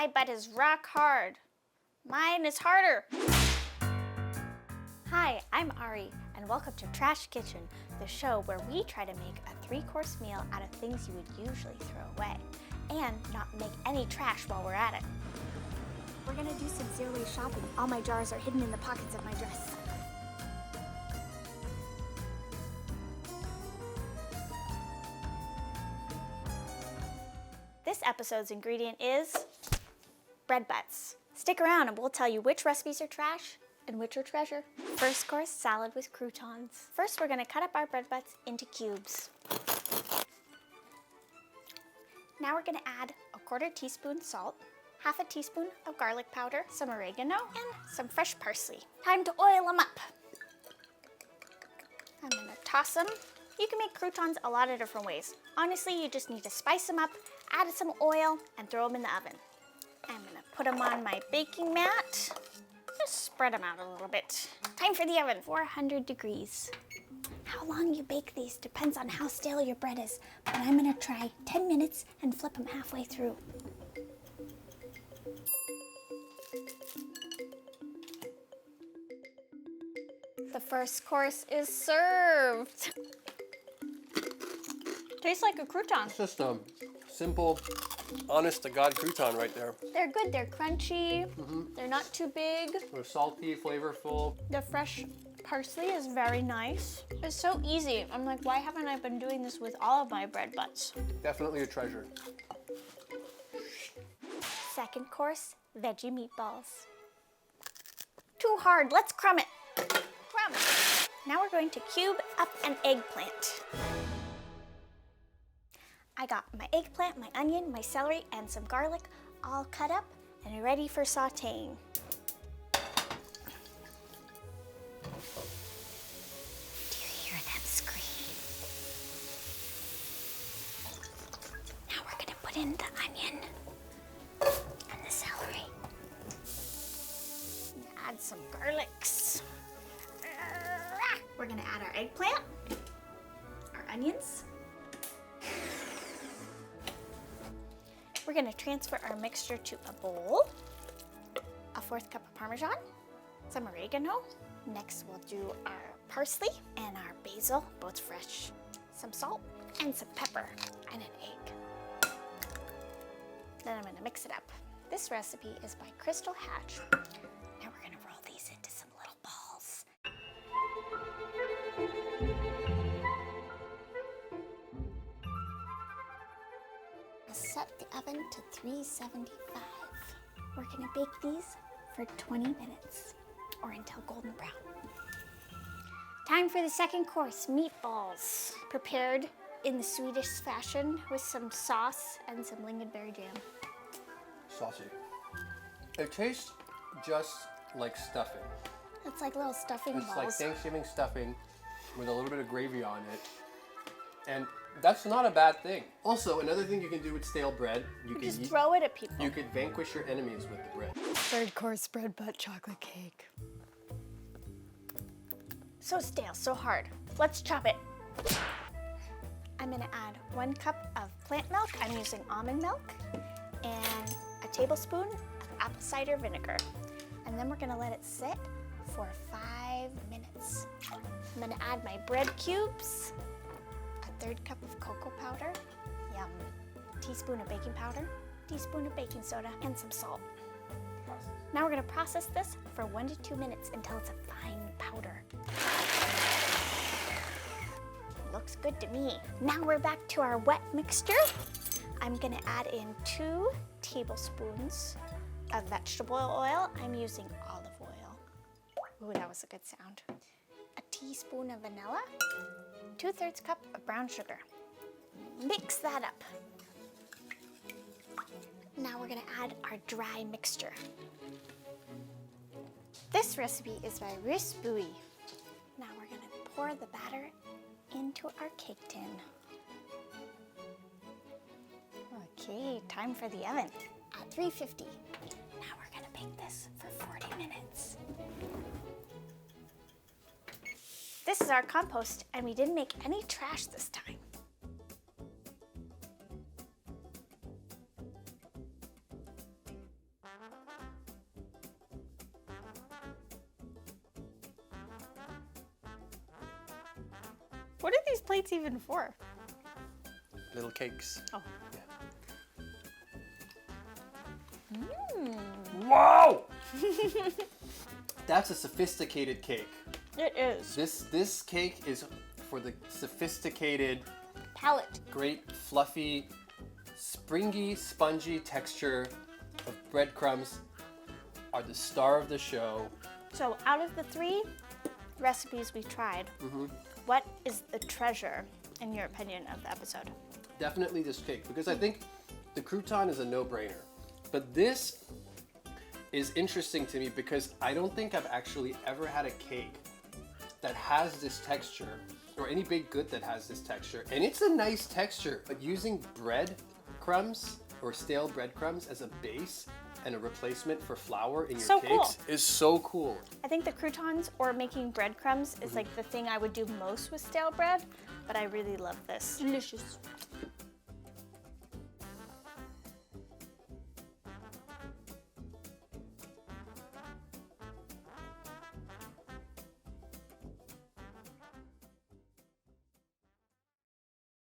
My butt is rock hard. Mine is harder. Hi, I'm Ari, and welcome to Trash Kitchen, the show where we try to make a 3-course meal out of things you would usually throw away, and not make any trash while we're at it. We're gonna do some zero-waste shopping. All my jars are hidden in the pockets of my dress. This episode's ingredient is bread butts. Stick around and we'll tell you which recipes are trash and which are treasure. First course, salad with croutons. First, we're gonna cut up our bread butts into cubes. Now we're gonna add a 1/4 teaspoon salt, 1/2 teaspoon of garlic powder, some oregano, and some fresh parsley. Time to oil them up. I'm gonna toss them. You can make croutons a lot of different ways. Honestly, you just need to spice them up, add some oil, and throw them in the oven. I'm gonna put them on my baking mat. Just spread them out a little bit. Time for the oven, 400 degrees. How long you bake these depends on how stale your bread is, but I'm gonna try 10 minutes and flip them halfway through. The first course is served. Tastes like a crouton. It's just a simple, honest-to-God crouton right there. They're good, they're crunchy, they're not too big. They're salty, flavorful. The fresh parsley is very nice. It's so easy. I'm like, why haven't I been doing this with all of my bread butts? Definitely a treasure. Second course, veggie meatballs. Too hard, let's crumb it. Crumb. Now we're going to cube up an eggplant. I got my eggplant, my onion, my celery, and some garlic all cut up and ready for sauteing. Do you hear them scream? Now we're gonna put in the onion and the celery. Add some garlics. We're gonna add our eggplant, our onions. We're gonna transfer our mixture to a bowl. A 1/4 cup of Parmesan, some oregano. Next we'll do our parsley and our basil, both fresh. Some salt and some pepper and an egg. Then I'm gonna mix it up. This recipe is by Crystal Hatch. Now we're gonna roll these into some little balls. Set the oven to 375. We're gonna bake these for 20 minutes or until golden brown. Time for the second course, meatballs. Prepared in the Swedish fashion with some sauce and some lingonberry jam. Saucy. It tastes just like stuffing. It's like little stuffing It's balls. like Thanksgiving stuffing with a little bit of gravy on it. And that's not a bad thing. Also, another thing you can do with stale bread, you can Just throw it at people. You could vanquish your enemies with the bread. Third course bread butt chocolate cake. So stale, so hard. Let's chop it. I'm gonna add 1 cup of plant milk. I'm using almond milk and a tablespoon of apple cider vinegar. And then we're gonna let it sit for 5 minutes. I'm gonna add my bread cubes, a 1/3 cup of cocoa powder, yum, teaspoon of baking powder, teaspoon of baking soda, and some salt. Now we're gonna process this for 1 to 2 minutes until it's a fine powder. Looks good to me. Now we're back to our wet mixture. I'm gonna add in 2 tablespoons of vegetable oil. I'm using olive oil. Ooh, that was a good sound. A teaspoon of vanilla, 2/3 cup of brown sugar. Mix that up. Now we're gonna add our dry mixture. This recipe is by Riss Buie. Now we're gonna pour the batter into our cake tin. Okay, time for the oven at 350. Now we're gonna bake this for 40 minutes. This is our compost, and we didn't make any trash this time. What are these plates even for? Little cakes. Oh. Wow! That's a sophisticated cake. It is. This cake is for the sophisticated, Palette. great, fluffy, springy, spongy texture of breadcrumbs are the star of the show. So out of the 3 recipes we tried, what is the treasure, in your opinion, of the episode? Definitely this cake, because I think the crouton is a no-brainer. But this is interesting to me because I don't think I've actually ever had a cake that has this texture, or any baked good that has this texture. And it's a nice texture, but using bread crumbs or stale breadcrumbs as a base and a replacement for flour in your So cakes cool. is so cool. I think the croutons or making breadcrumbs is like the thing I would do most with stale bread, but I really love this. Delicious.